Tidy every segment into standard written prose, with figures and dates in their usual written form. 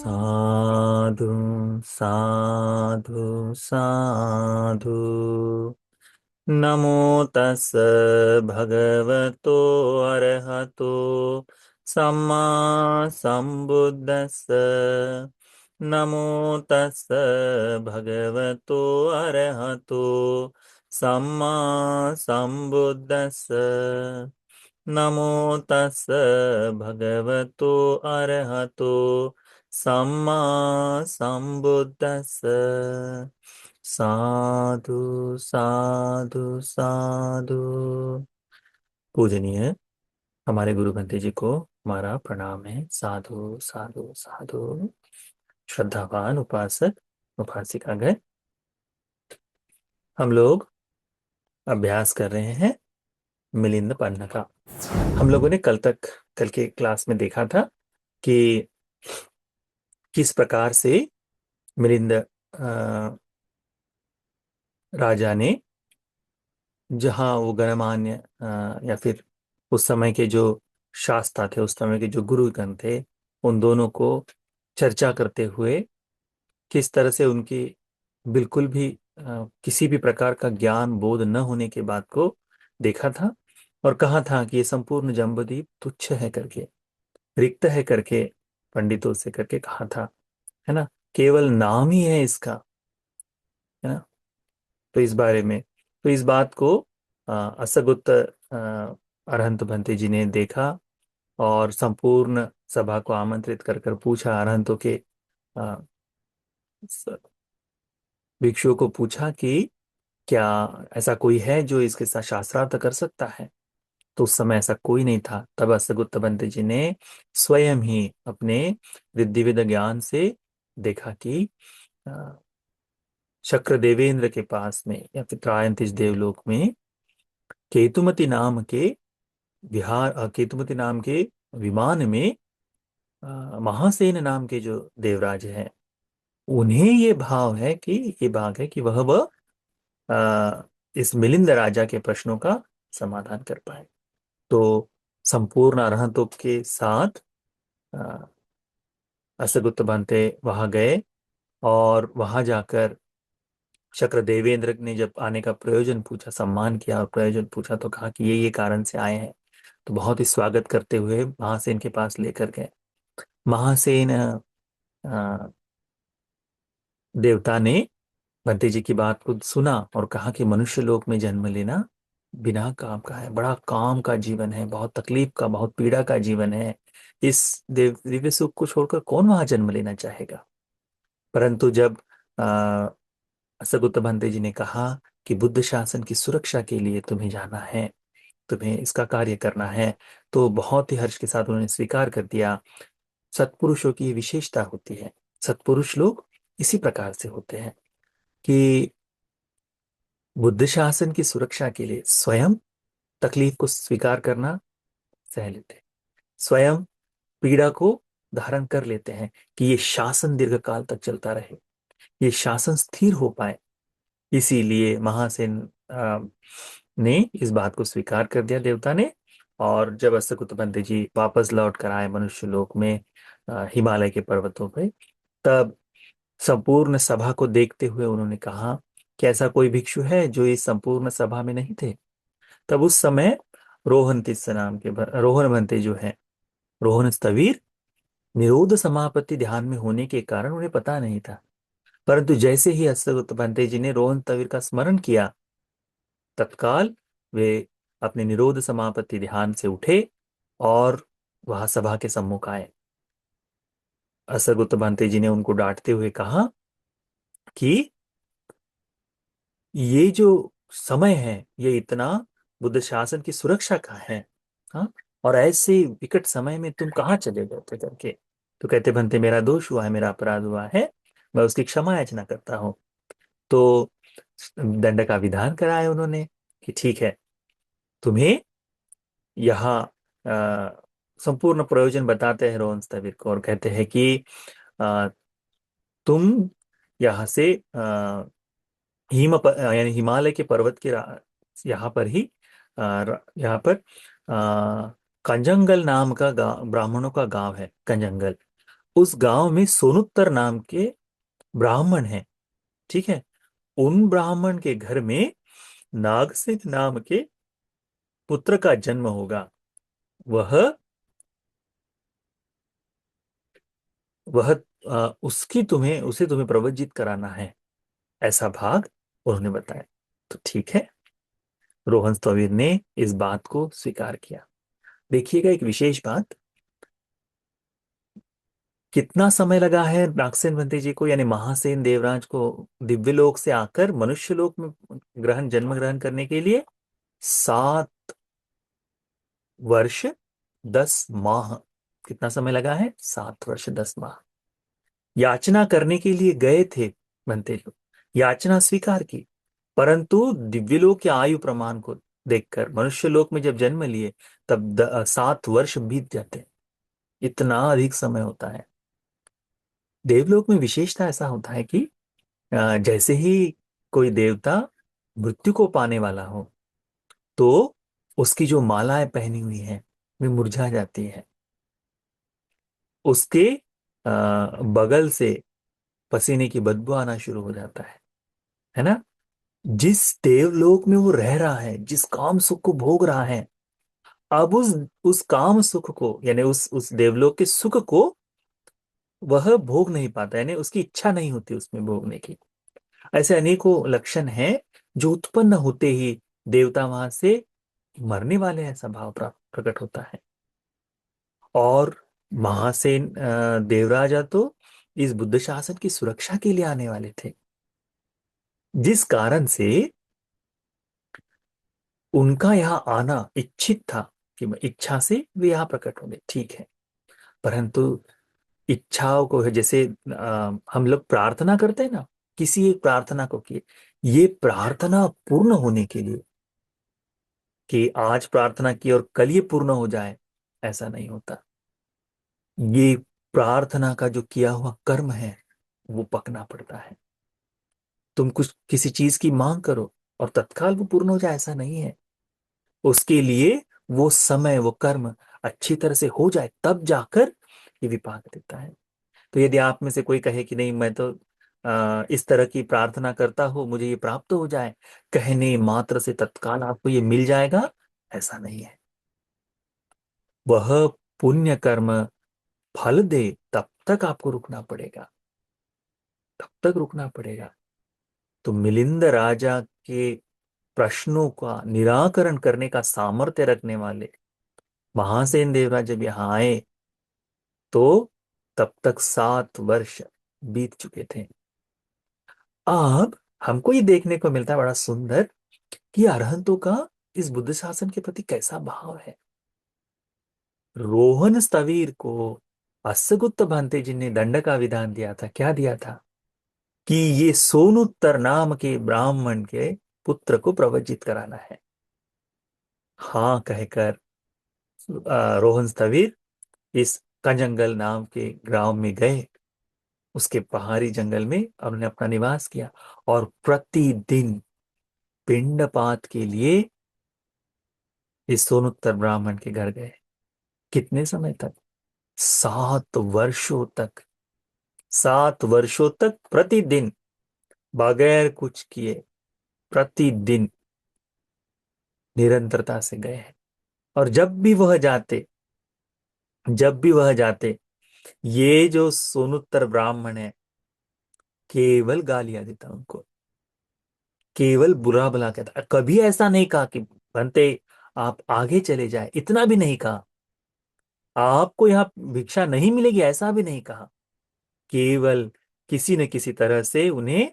साधु साधु साधु। नमो तस् भगवतो अरहतो सम्मा संबुद्दस्स। नमो तस् भगवतो अरहतो सम्मा संबुद्दस्स। नमो तस् भगवतो अरहतो सम्मा संबुद्दस्स। साधु साधु साधु। पूजनीय हमारे गुरु भंते जी को हमारा प्रणाम है। साधु साधु साधु। श्रद्धावान उपासक उपासिकागण, हम लोग अभ्यास कर रहे हैं मिलिंद पन्ना का। हम लोगों ने कल के क्लास में देखा था कि किस प्रकार से मिलिंद राजा ने, जहाँ वो गणमान्य या फिर उस समय के जो शास्त्रा थे, उस समय के जो गुरुगण थे, उन दोनों को चर्चा करते हुए किस तरह से उनकी बिल्कुल भी किसी भी प्रकार का ज्ञान बोध न होने के बात को देखा था। और कहा था कि ये संपूर्ण जम्बूद्वीप तुच्छ है करके, रिक्त है करके पंडितों से करके कहा था, है ना। केवल नाम ही है इसका, है ना। तो इस बारे में, तो इस बात को असगुप्त अरहंत भंते जी ने देखा और संपूर्ण सभा को आमंत्रित कर कर पूछा, अरहंतों के अ, स- भिक्षुओं को पूछा कि क्या ऐसा कोई है जो इसके साथ शास्त्रार्थ कर सकता है। तो उस समय ऐसा कोई नहीं था। तब असगुप्त भंते जी ने स्वयं ही अपने रिद्धि विद ज्ञान से देखा कि अ, शक्र देवेंद्र के पास में या फिर त्रायंतिश देवलोक में केतुमती नाम के केतुमती नाम के विमान में महासेन नाम के जो देवराज हैं, उन्हें ये भाव है कि ये भाग है कि वह इस मिलिंद राजा के प्रश्नों का समाधान कर पाए। तो संपूर्ण अरहंतों के साथ अ, असगुप्त भंते वहां गए और वहां जाकर शक्र देवेंद्र ने जब आने का प्रयोजन पूछा, सम्मान किया और प्रयोजन पूछा, तो कहा कि ये कारण से आए हैं। तो बहुत ही स्वागत करते हुए महासेन के पास लेकर गए। महासेन देवता ने भंते जी की बात को सुना और कहा कि मनुष्य लोक में जन्म लेना बिना काम का है, बड़ा काम का जीवन है, बहुत तकलीफ का, बहुत पीड़ा का जीवन है। इस देव दिव्य सुख को छोड़कर कौन वहां जन्म लेना चाहेगा। परंतु जब आ, सगुप्त भंते जी ने कहा कि बुद्ध शासन की सुरक्षा के लिए तुम्हें जाना है, तुम्हें इसका कार्य करना है, तो बहुत ही हर्ष के साथ उन्होंने स्वीकार कर दिया। सत्पुरुषों की ये विशेषता होती है। सत्पुरुष लोग इसी प्रकार से होते हैं कि बुद्ध शासन की सुरक्षा के लिए स्वयं तकलीफ को स्वीकार करना सह लेते हैं, स्वयं पीड़ा को धारण कर लेते हैं कि ये शासन दीर्घ काल तक चलता रहे, ये शासन स्थिर हो पाए। इसीलिए महासेन ने इस बात को स्वीकार कर दिया, देवता ने। और जब अश्वकुत पंत जी वापस लौट कर आए मनुष्य लोक में, हिमालय के पर्वतों पे, तब संपूर्ण सभा को देखते हुए उन्होंने कहा कि ऐसा कोई भिक्षु है जो इस संपूर्ण सभा में नहीं थे। तब उस समय रोहन तिस्स नाम के रोहन भंते जो है, रोहन स्थविर, निरोध समापत्ति ध्यान में होने के कारण उन्हें पता नहीं था। परंतु जैसे ही अश्वत्थ भंते जी ने रोहन स्थविर का स्मरण किया, तत्काल वे अपने निरोध समापत्ति ध्यान से उठे और वहां सभा के सम्मुख आए। असरगुप्त भंते जी ने उनको डांटते हुए कहा कि ये जो समय है ये इतना बुद्ध शासन की सुरक्षा का है, हाँ, और ऐसे विकट समय में तुम कहाँ चले गए थे करके। तो कहते भंते मेरा दोष हुआ है, मेरा अपराध हुआ है, मैं उसकी क्षमा याचना करता हूँ। तो दंड का विधान कराया उन्होंने कि ठीक है, तुम्हें यहाँ संपूर्ण प्रयोजन बताते हैं रोहन स्थविर को और कहते हैं कि अ, तुम यहाँ से यानी हिमालय के पर्वत के यहाँ पर ही यहाँ पर कंजंगल नाम का गाँव, ब्राह्मणों का गांव है कंजंगल। उस गांव में सोनुत्तर नाम के ब्राह्मण हैं। ठीक है। उन ब्राह्मण के घर में नागसेन नाम के पुत्र का जन्म होगा। वह वह उसकी तुम्हें उसे तुम्हें प्रवजित कराना है, ऐसा भाग उन्होंने बताया। तो ठीक है, रोहन स्थविर ने इस बात को स्वीकार किया। देखिएगा एक विशेष बात, कितना समय लगा है नागसेन बंते जी को, यानी महासेन देवराज को, दिव्यलोक से आकर मनुष्य लोक में जन्म ग्रहण करने के लिए? 7 वर्ष 10 माह। कितना समय लगा है? 7 वर्ष 10 माह। याचना करने के लिए गए थे बंते लोग, याचना स्वीकार की, परंतु दिव्यलोक के आयु प्रमाण को देखकर मनुष्य लोक में जब जन्म लिए तब 7 वर्ष बीत जाते हैं। इतना अधिक समय होता है। देवलोक में विशेषता ऐसा होता है कि जैसे ही कोई देवता मृत्यु को पाने वाला हो तो उसकी जो मालाएं पहनी हुई हैं वे मुरझा जाती है। उसके बगल से पसीने की बदबू आना शुरू हो जाता है ना? जिस देवलोक में वो रह रहा है, जिस काम सुख को भोग रहा है, अब उस काम सुख को, यानी उस देवलोक के सुख को वह भोग नहीं पाता, यानी उसकी इच्छा नहीं होती उसमें भोगने की। ऐसे अनेकों लक्षण हैं जो उत्पन्न होते ही देवता वहां से मरने वाले हैं, ऐसा भाव प्रकट होता है। और महासेन देवराजा तो इस बुद्ध शासन की सुरक्षा के लिए आने वाले थे, जिस कारण से उनका यहाँ आना इच्छित था, कि इच्छा से वे यहाँ प्रकट होंगे, ठीक है। परंतु इच्छाओं को, जैसे हम लोग प्रार्थना करते हैं ना, किसी एक प्रार्थना को किए, ये प्रार्थना पूर्ण होने के लिए, कि आज प्रार्थना की और कल ये पूर्ण हो जाए, ऐसा नहीं होता। ये प्रार्थना का जो किया हुआ कर्म है वो पकना पड़ता है। तुम कुछ किसी चीज की मांग करो और तत्काल वो पूर्ण हो जाए, ऐसा नहीं है। उसके लिए वो समय, वो कर्म अच्छी तरह से हो जाए, तब जाकर ये विपाक देता है। तो यदि आप में से कोई कहे कि नहीं, मैं तो इस तरह की प्रार्थना करता हूं, मुझे ये प्राप्त हो जाए, कहने मात्र से तत्काल आपको ये मिल जाएगा, ऐसा नहीं है। वह पुण्य कर्म फल दे, तब तक आपको रुकना पड़ेगा, तब तक रुकना पड़ेगा। तो मिलिंद राजा के प्रश्नों का निराकरण करने का सामर्थ्य रखने वाले महासेन देवराज जब यहाँ आए तो तब तक 7 वर्ष बीत चुके थे। अब हमको ये देखने को मिलता है बड़ा सुंदर, कि अरहंतों का इस बुद्ध शासन के प्रति कैसा भाव है। रोहन स्थवीर को अस्सगुप्त भांते जी ने दंड का विधान दिया था। क्या दिया था? कि ये सोनुत्तर नाम के ब्राह्मण के पुत्र को प्रवजित कराना है। हाँ कहकर रोहन स्थवीर इस कंजंगल नाम के गांव में गए, उसके पहाड़ी जंगल में उन्होंने अपना निवास किया, और प्रतिदिन पिंडपात के लिए इस सोनुत्तर ब्राह्मण के घर गए। कितने समय तक? 7 वर्षों तक। 7 वर्षों तक प्रतिदिन, बगैर कुछ किए, प्रतिदिन निरंतरता से गए हैं। और जब भी वह जाते, ये जो सोनुत्तर ब्राह्मण है केवल गालियां देता उनको, केवल बुरा भला कहता। कभी ऐसा नहीं कहा कि बनते आप आगे चले जाए, इतना भी नहीं कहा। आपको यहाँ भिक्षा नहीं मिलेगी, ऐसा भी नहीं कहा। केवल किसी न किसी तरह से उन्हें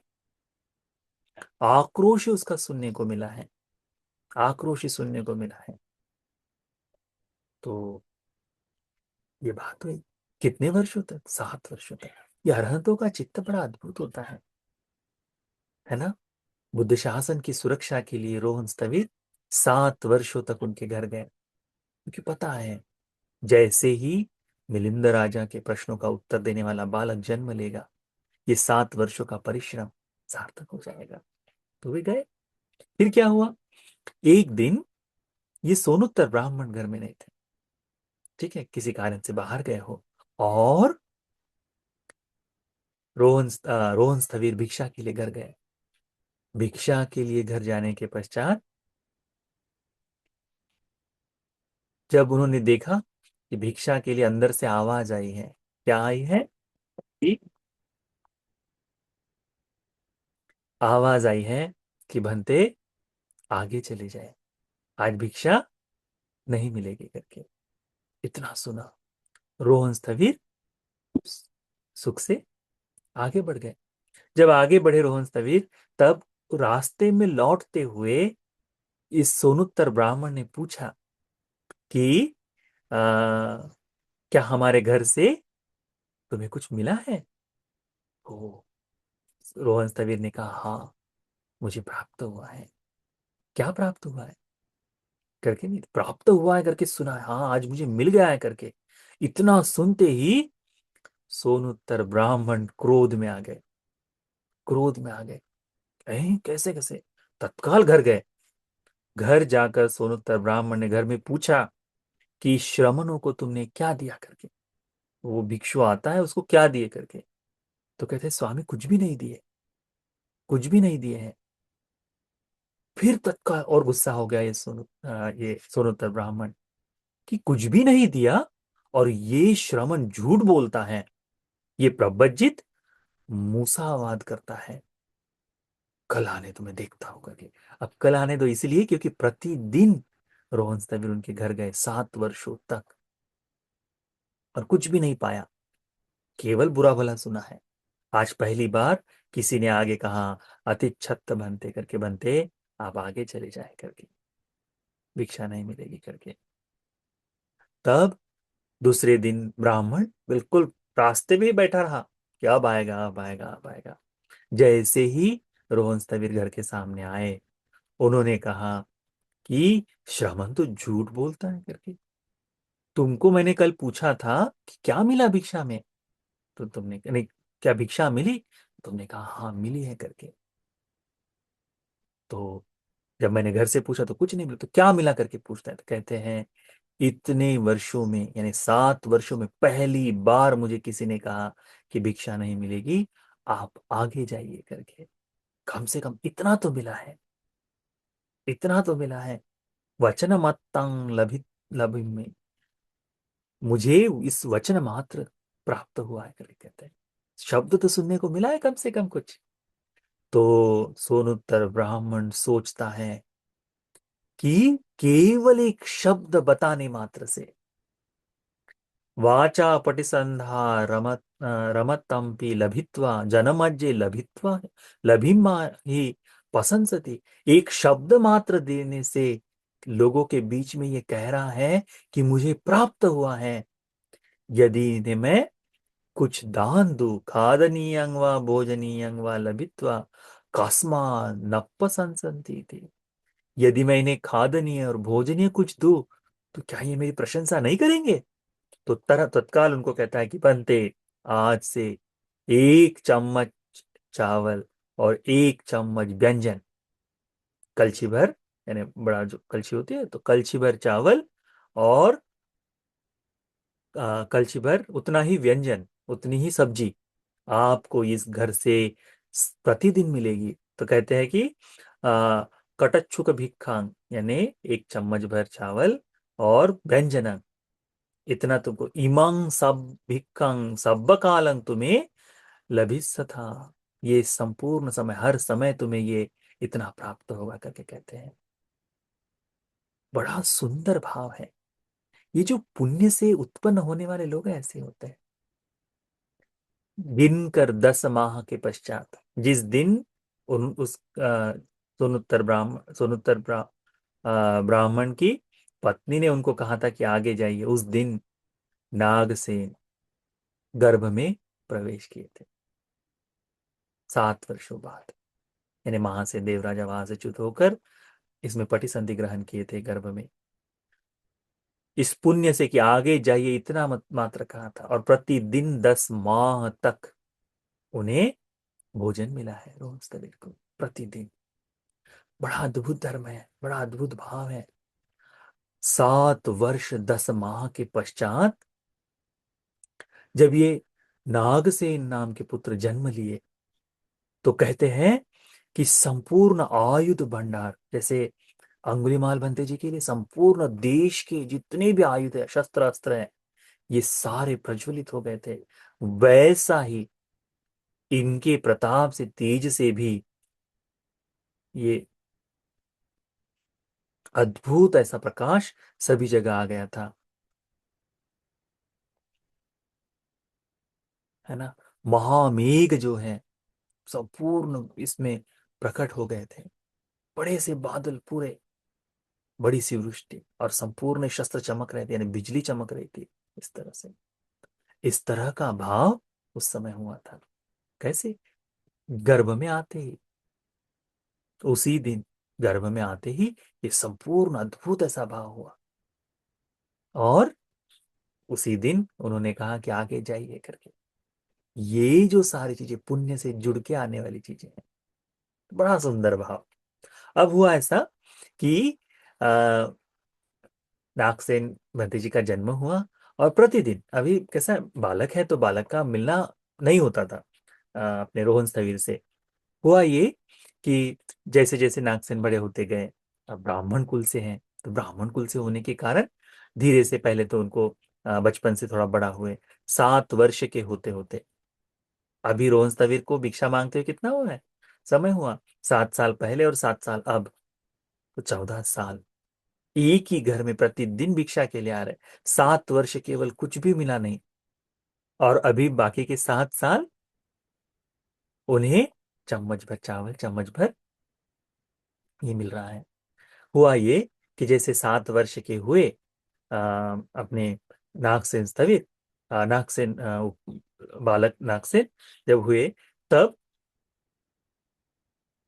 आक्रोश उसका सुनने को मिला है, आक्रोश ही सुनने को मिला है। तो ये बात हुई। कितने वर्षों तक? 7 वर्षों तक। ये अरहंतों का चित्त बड़ा अद्भुत होता है ना? बुद्ध शासन की सुरक्षा के लिए रोहन स्थविर 7 वर्षों तक उनके घर गए, क्योंकि पता है जैसे ही मिलिंद राजा के प्रश्नों का उत्तर देने वाला बालक जन्म लेगा, ये 7 वर्षों का परिश्रम सार्थक हो जाएगा। तो वे गए। फिर क्या हुआ? एक दिन ये सोनुत्तर ब्राह्मण घर में नहीं थे, ठीक है, किसी कारण से बाहर गए हो, और रोहन स्थविर भिक्षा के लिए घर गए। भिक्षा के लिए घर जाने के पश्चात जब उन्होंने देखा कि भिक्षा के लिए अंदर से आवाज आई है, क्या आई है कि आवाज आई है कि भंते आगे चले जाए, आज भिक्षा नहीं मिलेगी करके। इतना सुना, रोहन स्थविर सुख से आगे बढ़ गए। जब आगे बढ़े रोहन स्थविर, तब रास्ते में लौटते हुए इस सोनुत्तर ब्राह्मण ने पूछा कि क्या हमारे घर से तुम्हें कुछ मिला है? ओ, रोहन स्थविर ने कहा, हाँ, मुझे प्राप्त हुआ है। क्या प्राप्त हुआ है करके, नहीं, प्राप्त हुआ है करके सुना है, हाँ आज मुझे मिल गया है करके। इतना सुनते ही सोनुत्तर ब्राह्मण क्रोध में आ गए। क्रोध में आ गए, कैसे कैसे? तत्काल घर गए। घर जाकर सोनुत्तर ब्राह्मण ने घर में पूछा कि श्रमणों को तुमने क्या दिया करके, वो भिक्षु आता है उसको क्या दिए करके। तो कहते स्वामी कुछ भी नहीं दिए, कुछ भी नहीं दिए हैं। फिर तत्काल और गुस्सा हो गया ये सोनुत्तर ब्राह्मण कि कुछ भी नहीं दिया, और ये श्रमण झूठ बोलता है, ये प्रबज्जित मूसावाद करता है। कल आने तो मैं देखता हूं करके। अब कल आने दो इसलिए क्योंकि प्रतिदिन रोहन स्थविर उनके घर गए 7 वर्षों तक, और कुछ भी नहीं पाया, केवल बुरा भला सुना है। आज पहली बार किसी ने आगे कहा, अति छत्त बनते करके, बनते आप आगे चले जाए करके, भिक्षा नहीं मिलेगी करके। तब दूसरे दिन ब्राह्मण बिल्कुल रास्ते में ही बैठा रहा कि अब आएगा, अब आएगा, अब आएगा। जैसे ही रोहन स्थविर घर के सामने आए, उन्होंने कहा कि श्रमण तो झूठ बोलता है करके, तुमको मैंने कल पूछा था कि क्या मिला भिक्षा में, तो तुमने नहीं, क्या भिक्षा मिली? तुमने कहा हाँ मिली है करके। तो जब मैंने घर से पूछा तो कुछ नहीं मिला, तो क्या मिला करके पूछता है, तो कहते हैं इतने वर्षों में, यानी 7 वर्षों में पहली बार मुझे किसी ने कहा कि भिक्षा नहीं मिलेगी, आप आगे जाइए करके। कम से कम इतना तो मिला है, इतना तो मिला है। वचन मत्तं लभि में, मुझे इस वचन मात्र प्राप्त हुआ है करके कहते हैं, शब्द तो सुनने को मिला है कम से कम कुछ। तो सोनुत्तर ब्राह्मण सोचता है कि केवल एक शब्द बताने मात्र से, वाचा पटिसंधा रमतंपि लभित्वा जनमज्जे लभित्वा लभिमा ही पसंसति। एक शब्द मात्र देने से लोगों के बीच में ये कह रहा है कि मुझे प्राप्त हुआ है। यदि इन्हें मैं कुछ दान दूं, खादनीयं वा भोजनीयं वा लभित्वा कस्मा न पसंसन्ति थी, यदि मैं इन्हें खादनीय और भोजनीय कुछ दूं तो क्या ये मेरी प्रशंसा नहीं करेंगे? तो तत्काल उनको कहता है कि बनते, आज से 1 चम्मच चावल और 1 चम्मच व्यंजन, कलछी भर, यानी बड़ा जो कलछी होती है, तो कलछी भर चावल और कलछी भर उतना ही व्यंजन, उतनी ही सब्जी आपको इस घर से प्रतिदिन मिलेगी। तो कहते हैं कि आ, कटच्छुक भिक्षांग, यानी 1 चम्मच भर चावल और व्यंजन, इतना तुमको, इमं सब भिक्खं सब कालं तुम्हें लभिस्स था, ये संपूर्ण समय, हर समय तुम्हें ये इतना प्राप्त होगा करके कहते हैं। बड़ा सुंदर भाव है। ये जो पुण्य से उत्पन्न होने वाले लोग हैं, ऐसे होते हैं। गिनकर 10 माह के पश्चात, जिस दिन उन उस ब्राह्मण की पत्नी ने उनको कहा था कि आगे जाइए, उस दिन नागसेन गर्भ में प्रवेश किए थे 7 वर्षों बाद। यानी वहां से देवराजा वहां से च्युत होकर इसमें पटिसंधि ग्रहण किए थे गर्भ में, इस पुण्य से कि आगे जाइए इतना मात्र कहा था, और प्रतिदिन 10 माह तक उन्हें भोजन मिला है रोज तबीर को, प्रतिदिन। बड़ा अद्भुत धर्म है, बड़ा अद्भुत भाव है। 7 वर्ष 10 माह के पश्चात जब ये नागसेन नाम के पुत्र जन्म लिए, तो कहते हैं कि संपूर्ण आयुध भंडार, जैसे अंगुलीमाल बनते जी के लिए संपूर्ण देश के जितने भी आयुध है, शस्त्र अस्त्र हैं, ये सारे प्रज्वलित हो गए थे। वैसा ही इनके प्रताप से, तेज से भी ये अद्भुत ऐसा प्रकाश सभी जगह आ गया था, है ना। महामेघ जो है संपूर्ण इसमें प्रकट हो गए थे, बड़े से बादल पूरे, बड़ी सी वृष्टि, और संपूर्ण शस्त्र चमक रहे थे, यानी बिजली चमक रही थी इस तरह से। इस तरह का भाव उस समय हुआ था। कैसे? गर्भ में आते ही, उसी दिन गर्भ में आते ही ये संपूर्ण अद्भुत ऐसा भाव हुआ, और उसी दिन उन्होंने कहा कि आगे जाइए करके। ये जो सारी चीजें पुण्य से जुड़ के आने वाली चीजें हैं, बड़ा सुंदर भाव। अब हुआ ऐसा कि आ, नागसेन भंते जी का जन्म हुआ, और प्रतिदिन, अभी कैसा बालक है तो बालक का मिलना नहीं होता था अपने रोहन स्थविर से। हुआ ये कि जैसे जैसे नागसेन बड़े होते गए, अब ब्राह्मण कुल से हैं, तो ब्राह्मण कुल से होने के कारण धीरे से, पहले तो उनको बचपन से थोड़ा बड़ा हुए, 7 वर्ष के होते होते, अभी रोहन स्थविर को भिक्षा मांगते हुए कितना हुआ है, समय हुआ, 7 साल पहले और 7 साल अब, तो 14 साल एक ही घर में प्रतिदिन भिक्षा के लिए आ रहे। 7 वर्ष केवल कुछ भी मिला नहीं, और अभी बाकी के 7 साल उन्हें चम्मच भर चावल, चम्मच भर ये मिल रहा है। हुआ ये कि जैसे 7 वर्ष के हुए अपने नागसेन स्थविर, नागसेन बालक नागसेन जब हुए, तब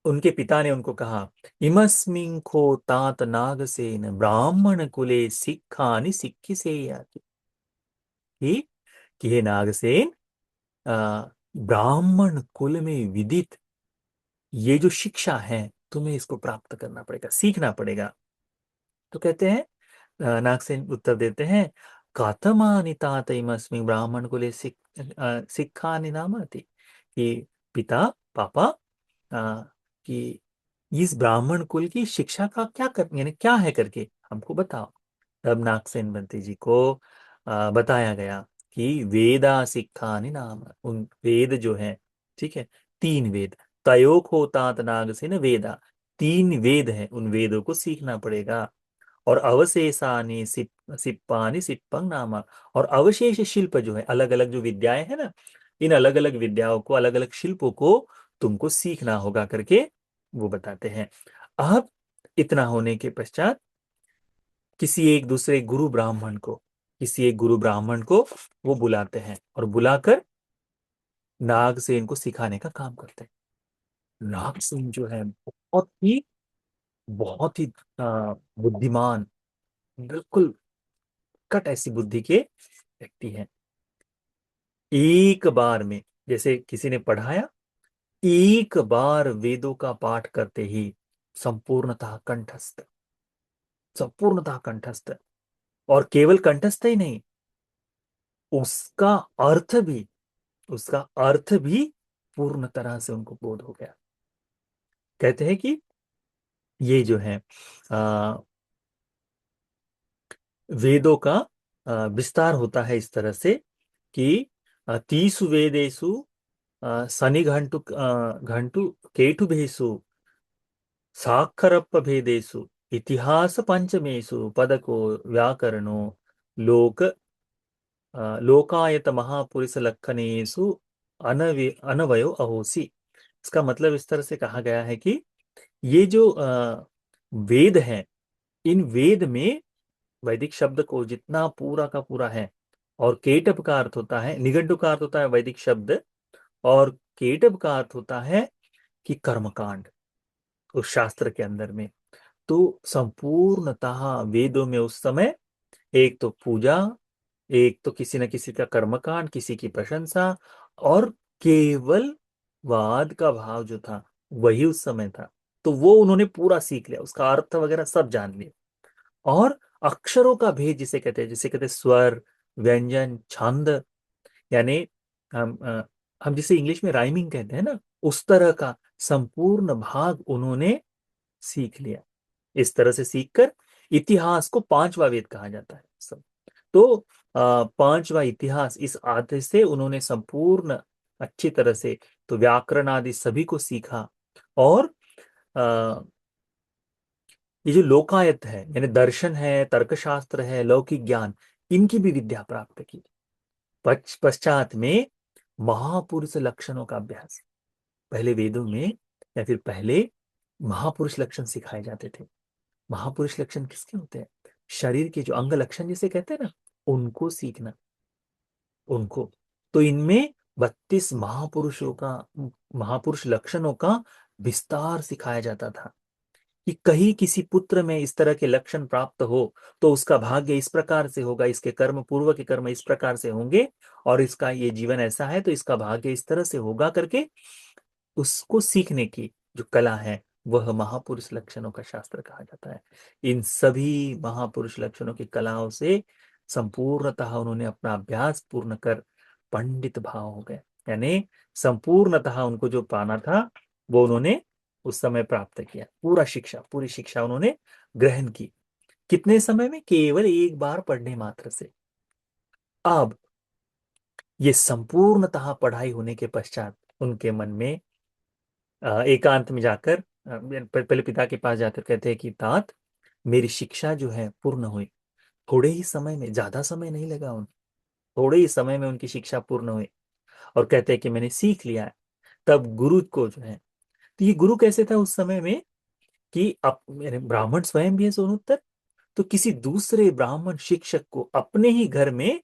उनके पिता ने उनको कहा, इमस्मिं खो तात नागसेन ब्राह्मण कुले सिक्खानि सिक्खि से, कि हे नागसेन, ब्राह्मण कुल में विदित ये जो शिक्षा है, तुम्हें इसको प्राप्त करना पड़ेगा, सीखना पड़ेगा। तो कहते हैं, नागसेन उत्तर देते हैं, कथमानि तातमस्मि ब्राह्मण कुले सिक्खानि नामाति, कि पिता, पापा, कि इस ब्राह्मण कुल की शिक्षा का क्या कर, यानी क्या है करके हमको बताओ। तब नागसेन बंती जी को बताया गया कि वेदा सिक्खानि नाम, उन वेद जो है, ठीक है, 3 वेद, तयोक होता नागसेन वेदा, 3 वेद है, उन वेदों को सीखना पड़ेगा। और अवशेषानि सिप्पानि सिप्पंग नामा, और अवशेष शिल्प जो है, अलग अलग जो विद्याएं हैं ना, इन अलग अलग विद्याओं को, अलग अलग शिल्पों को तुमको सीखना होगा करके वो बताते हैं। अब इतना होने के पश्चात किसी एक दूसरे गुरु ब्राह्मण को, किसी एक गुरु ब्राह्मण को वो बुलाते हैं, और बुलाकर नागसेन को सिखाने का काम करते हैं। नागसेन जो है बहुत ही बुद्धिमान, बिल्कुल कट ऐसी बुद्धि के व्यक्ति हैं। एक बार में, जैसे किसी ने पढ़ाया, एक बार वेदों का पाठ करते ही संपूर्णतः कंठस्थ, संपूर्णतः कंठस्थ, और केवल कंठस्थ ही नहीं, उसका अर्थ भी, उसका अर्थ भी पूर्ण तरह से उनको बोध हो गया। कहते हैं कि ये जो है आ, वेदों का विस्तार होता है इस तरह से कि 30 वेदेषु शनि घंटु घंटु केटुभेषु साक्षरप भेदेषु इतिहास पंचमेषु पदको व्याकरणो लोक लोकायत महापुरुष लक्षणेषु अनवयो अहोसी। इसका मतलब इस तरह से कहा गया है कि ये जो वेद हैं, इन वेद में वैदिक शब्द को जितना पूरा का पूरा है, और केटभ का अर्थ होता है, निघंटु का अर्थ होता है वैदिक शब्द, और केटभ का अर्थ होता है कि कर्मकांड, उस शास्त्र के अंदर में। तो संपूर्णतः वेदों में उस समय एक तो पूजा, एक तो किसी न किसी का कर्मकांड, किसी की प्रशंसा, और केवल वाद का भाव जो था वही उस समय था। तो वो उन्होंने पूरा सीख लिया, उसका अर्थ वगैरह सब जान लिया। और अक्षरों का भेद जिसे कहते हैं, जिसे कहते हैं स्वर, व्यंजन, छंद, यानी हम हम जिसे इंग्लिश में राइमिंग कहते हैं ना, उस तरह का संपूर्ण भाग उन्होंने सीख लिया। इस तरह से सीखकर इतिहास को पांचवा वेद कहा जाता है सब। तो पांचवा इतिहास, इस आदत से उन्होंने संपूर्ण अच्छी तरह से तो व्याकरण आदि सभी को सीखा। और आ, ये जो लोकायत है, यानी दर्शन है, तर्कशास्त्र है, लौकिक ज्ञान, इनकी भी विद्या प्राप्त की। पश्चात में महापुरुष लक्षणों का अभ्यास, पहले वेदों में या फिर पहले महापुरुष लक्षण सिखाए जाते थे। महापुरुष लक्षण किसके होते हैं? शरीर के जो अंग लक्षण जिसे कहते हैं ना, उनको सीखना, उनको। तो इनमें 32 महापुरुषों का, महापुरुष लक्षणों का विस्तार सिखाया जाता था कि कहीं किसी पुत्र में इस तरह के लक्षण प्राप्त हो तो उसका भाग्य इस प्रकार से होगा, इसके कर्म, पूर्व के कर्म इस प्रकार से होंगे, और इसका ये जीवन ऐसा है तो इसका भाग्य इस तरह से होगा करके उसको सीखने की जो कला है, वह महापुरुष लक्षणों का शास्त्र कहा जाता है। इन सभी महापुरुष लक्षणों की कलाओं से संपूर्णतः उन्होंने अपना अभ्यास पूर्ण कर पंडित भाव हो गए, यानी संपूर्णतः उनको जो पाना था वो उन्होंने उस समय प्राप्त किया। पूरा शिक्षा, पूरी शिक्षा उन्होंने ग्रहण की। कितने समय में? केवल एक बार पढ़ने मात्र से। अब ये संपूर्णतः पढ़ाई होने के पश्चात उनके मन में एकांत में जाकर पहले पिता के पास जाकर कहते हैं कि तात, मेरी शिक्षा जो है पूर्ण हुई। थोड़े ही समय में, ज्यादा समय नहीं लगा उन, थोड़े ही समय में उनकी शिक्षा पूर्ण हुई। और कहते हैं कि मैंने सीख लिया है। तब गुरु को जो है, तो ये गुरु कैसे था उस समय में कि अब मेरे ब्राह्मण स्वयं भी है सोनोत्तर, तो किसी दूसरे ब्राह्मण शिक्षक को अपने ही घर में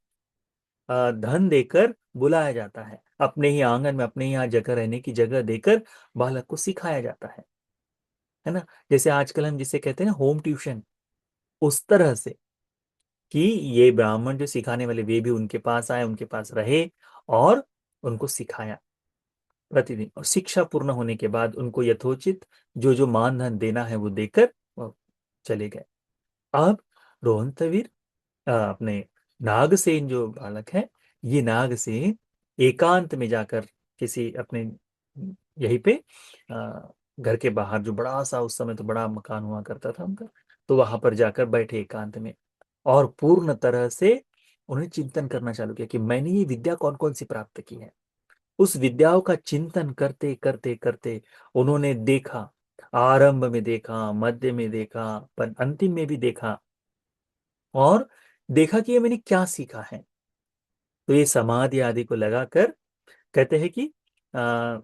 धन देकर बुलाया जाता है, अपने ही आंगन में, अपने ही यहाँ जगह, रहने की जगह देकर बालक को सिखाया जाता है ना। जैसे आजकल हम जिसे कहते हैं ना होम ट्यूशन, उस तरह से कि ये ब्राह्मण जो सिखाने वाले वे भी उनके पास आए, उनके पास रहे और उनको सिखाया प्रतिदिन। और शिक्षा पूर्ण होने के बाद उनको यथोचित जो जो मान धन देना है वो देकर वो चले गए। अब रोहंतवीर, अपने नागसेन जो बालक है, ये नागसेन एकांत में जाकर किसी अपने यहीं पे घर के बाहर, जो बड़ा सा उस समय तो बड़ा मकान हुआ करता था उनका, तो वहां पर जाकर बैठे एकांत में और पूर्ण तरह से उन्हें चिंतन करना चालू किया कि मैंने ये विद्या कौन कौन सी प्राप्त की है। उस विद्याओं का चिंतन करते करते करते उन्होंने देखा, आरंभ में देखा, मध्य में देखा, पर अंतिम में भी देखा, और देखा कि ये मैंने क्या सीखा है। तो ये समाधि आदि को लगाकर कहते हैं कि आ,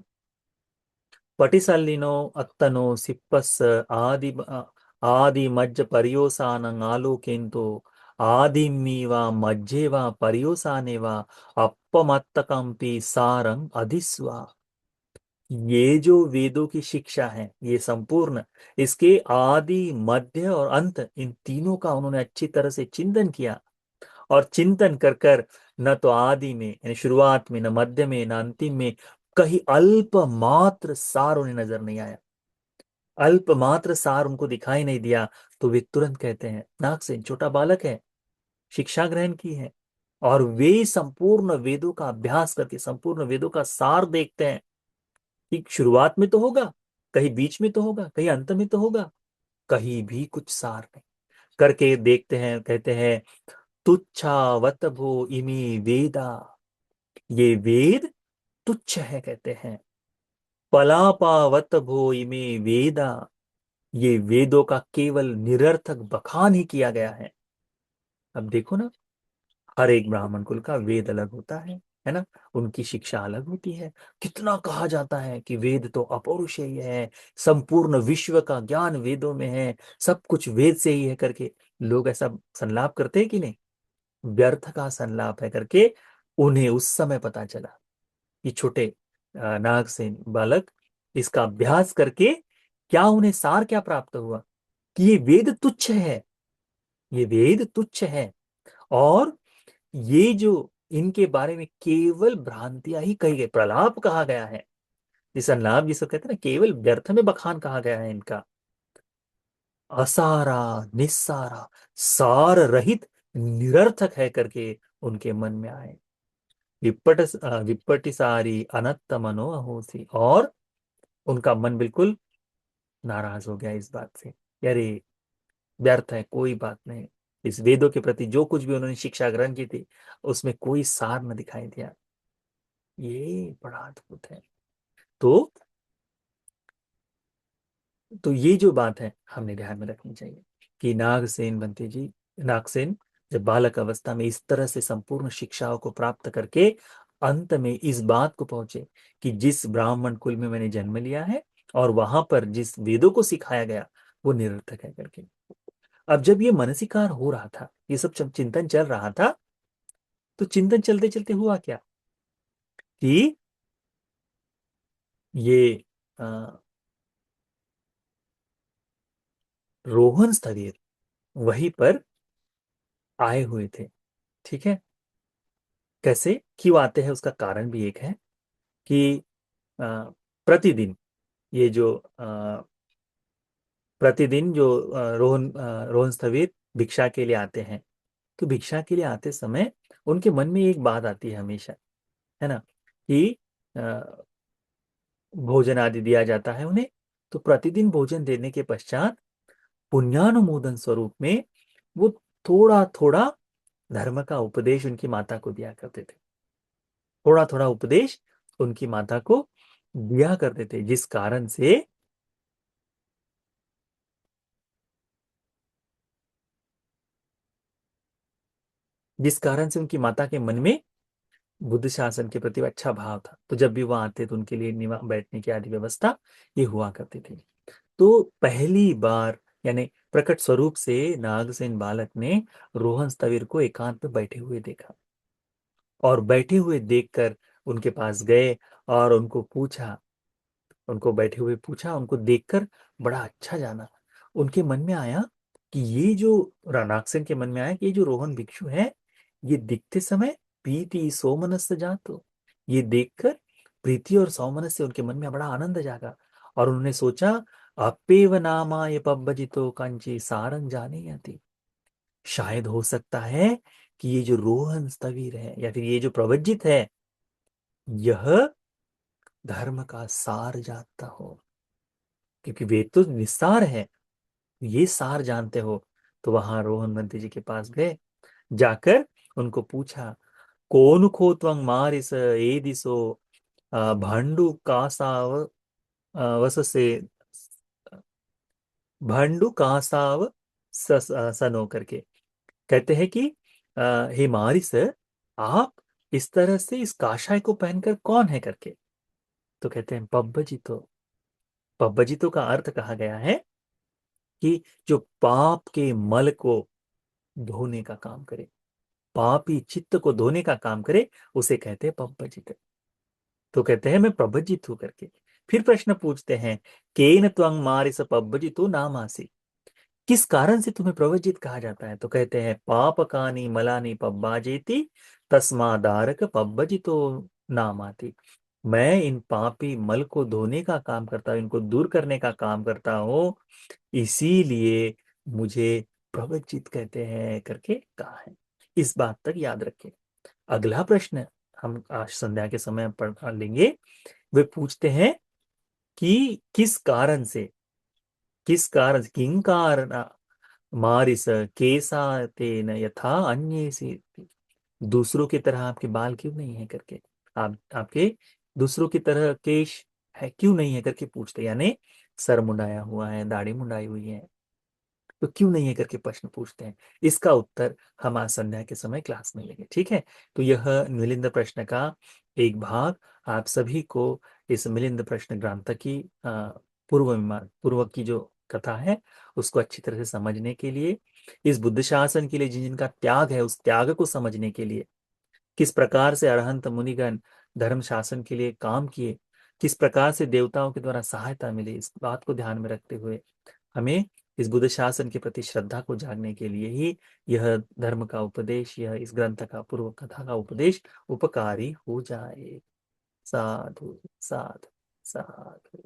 पटिसल्लिनो अत्तनो सिप्पस आदि आदि मज्ज पर्योसान आलोकेन्तो आदिमी वा मज्जे वा पर्योसाने वा अपमत्तकंपि सारं अधिस्वा। ये जो वेदों की शिक्षा है, ये संपूर्ण, इसके आदि, मध्य और अंत, इन तीनों का उन्होंने अच्छी तरह से चिंतन किया। और चिंतन कर कर न तो आदि में यानी शुरुआत में, न मध्य में, न अंतिम में कहीं अल्प मात्र सार उन्हें नजर नहीं आया, अल्प मात्र सार उनको दिखाई नहीं दिया। तो वे तुरंत कहते हैं, नागसेन छोटा बालक है, शिक्षा ग्रहण की है, और वे संपूर्ण वेदों का अभ्यास करके संपूर्ण वेदों का सार देखते हैं कि शुरुआत में तो होगा, कहीं बीच में तो होगा, कहीं अंत में तो होगा, कहीं भी कुछ सार नहीं करके देखते हैं। कहते हैं तुच्छावत भो इमी वेदा, ये वेद तुच्छ है, कहते हैं। पलापावत भो इमे वेदा, ये वेदों का केवल निरर्थक बखान ही किया गया है। अब देखो ना, हर एक ब्राह्मण कुल का वेद अलग होता है ना, उनकी शिक्षा अलग होती है। कितना कहा जाता है कि वेद तो अपौरुषेय है, संपूर्ण विश्व का ज्ञान वेदों में है, सब कुछ वेद से ही है करके लोग ऐसा संलाप करते हैं कि नहीं? व्यर्थ का संलाप है करके उन्हें उस समय पता चला कि छोटे नागसेन बालक इसका अभ्यास करके क्या उन्हें सार क्या प्राप्त हुआ कि ये वेद तुच्छ है, ये वेद तुच्छ है। और ये जो इनके बारे में केवल भ्रांतियां ही कही गई, प्रलाप कहा गया है, जिस संलाप जिसको कहते हैं ना, केवल व्यर्थ में बखान कहा गया है इनका, असारा, निस्सारा, सार रहित, निरर्थक है करके उनके मन में आए। विपटिसारी अनत्त मनो अहोसी, और उनका मन बिल्कुल नाराज हो गया इस बात से। अरे व्यर्थ है, कोई बात नहीं। इस वेदों के प्रति जो कुछ भी उन्होंने शिक्षा ग्रहण की थी, उसमें कोई सार न दिखाई दिया। ये बड़ा अद्भुत है। तो ये जो बात है हमने ध्यान में रखनी चाहिए कि नागसेन बंती जी, नागसेन जब बालक अवस्था में इस तरह से संपूर्ण शिक्षाओं को प्राप्त करके अंत में इस बात को पहुंचे कि जिस ब्राह्मण कुल में मैंने जन्म लिया है और वहां पर जिस वेदों को सिखाया गया वो निरर्थक है करके। अब जब ये मानसिकार हो रहा था, ये सब चिंतन चल रहा था, तो चिंतन चलते चलते हुआ क्या कि ये अ, रोहन स्थविर वहीं पर आए हुए थे। ठीक है, कैसे क्यों आते हैं उसका कारण भी एक है कि अ, प्रतिदिन ये जो प्रतिदिन जो रोहन स्थविर भिक्षा के लिए आते हैं, तो भिक्षा के लिए आते समय उनके मन में एक बात आती है हमेशा, है ना, कि अ, भोजन आदि दिया जाता है उन्हें। तो प्रतिदिन भोजन देने के पश्चात पुण्यानुमोदन स्वरूप में वो थोड़ा थोड़ा धर्म का उपदेश उनकी माता को दिया करते थे। थोड़ा थोड़ा उपदेश उनकी माता को दिया करते थे, जिस कारण से उनकी माता के मन में बुद्ध शासन के प्रति अच्छा भाव था। तो जब भी वहां आते तो उनके लिए बैठने की आदि व्यवस्था ये हुआ करती थी। तो पहली बार यानी प्रकट स्वरूप से नागसेन बालक ने रोहन स्थविर को एकांत में बैठे हुए देखा, और बैठे हुए देखकर उनके पास गए और उनको बैठे हुए पूछा, उनको देखकर बड़ा अच्छा जाना। उनके मन में आया कि ये जो नागसेन के मन में आया कि ये जो रोहन भिक्षु है, ये दिखते समय प्रीति सौमनस्य जातो, ये देखकर प्रीति और सौमनस्य से उनके मन में बड़ा आनंद जागा। और उन्होंने सोचा, अपेव नामाय पब्बजितो कांची सारंग जाने याति, शायद हो सकता है कि ये जो रोहन स्थविर है या फिर ये जो प्रवज्जित है, यह धर्म का सार जानता हो, क्योंकि वे तो निस्सार है, ये सार जानते हो। तो वहां रोहन मंत्री जी के पास गए, जाकर उनको पूछा, कौन खो त्वंग मारिस ए दिसो भांडु कासाव वस से भांडु कासाव सनो करके कहते हैं कि हे मारिस, आप इस तरह से इस काशाय को पहनकर कौन है करके। तो कहते हैं पब्बजितो। पब्बजितो का अर्थ कहा गया है कि जो पाप के मल को धोने का काम करे, पापी चित्त को धोने का काम करे, उसे कहते हैं पब्बजित। तो कहते हैं मैं प्रभजित हूं करके। फिर प्रश्न पूछते हैं, केन त्वंग मारिस पब्बजितो नामासी, किस कारण से तुम्हें प्रवजित कहा जाता है। तो कहते हैं पापकानी मलानी पब्बाजेति तस्मादारक पब्बजितो नाम आती, मैं इन पापी मल को धोने का काम करता हूं, इनको दूर करने का काम करता हूं, इसीलिए मुझे प्रवजित कहते हैं करके कहा है। इस बात तक याद रखें। अगला प्रश्न हम आज संध्या के समय पढ़ लेंगे। वे पूछते हैं कि किस कारण किंकार मारिस केसा तेन यथा अन्य से, दूसरों की तरह आपके बाल क्यों नहीं है करके, आप आपके दूसरों की तरह केश है क्यों नहीं है करके पूछते, यानी सर मुंडाया हुआ है, दाढ़ी मुंडाई हुई है, तो क्यों नहीं है करके प्रश्न पूछते हैं। इसका उत्तर हम आज संध्या के समय क्लास में लेंगे। ठीक है, तो यह मिलिंद प्रश्न का एक भाग आप सभी को इस मिलिंद प्रश्न ग्रांथ की पूर्व की जो कथा है उसको अच्छी तरह से समझने के लिए, इस बुद्ध शासन के लिए जिनका त्याग है उस त्याग को समझने के लिए, किस प्रकार से अरहंत मुनिगण धर्म शासन के लिए काम किए, किस प्रकार से देवताओं के द्वारा सहायता मिली, इस बात को ध्यान में रखते हुए हमें इस बुद्ध शासन के प्रति श्रद्धा को जागने के लिए ही यह धर्म का उपदेश, यह इस ग्रंथ का पूर्व कथा का उपदेश उपकारी हो जाए। साधु साधु साधु।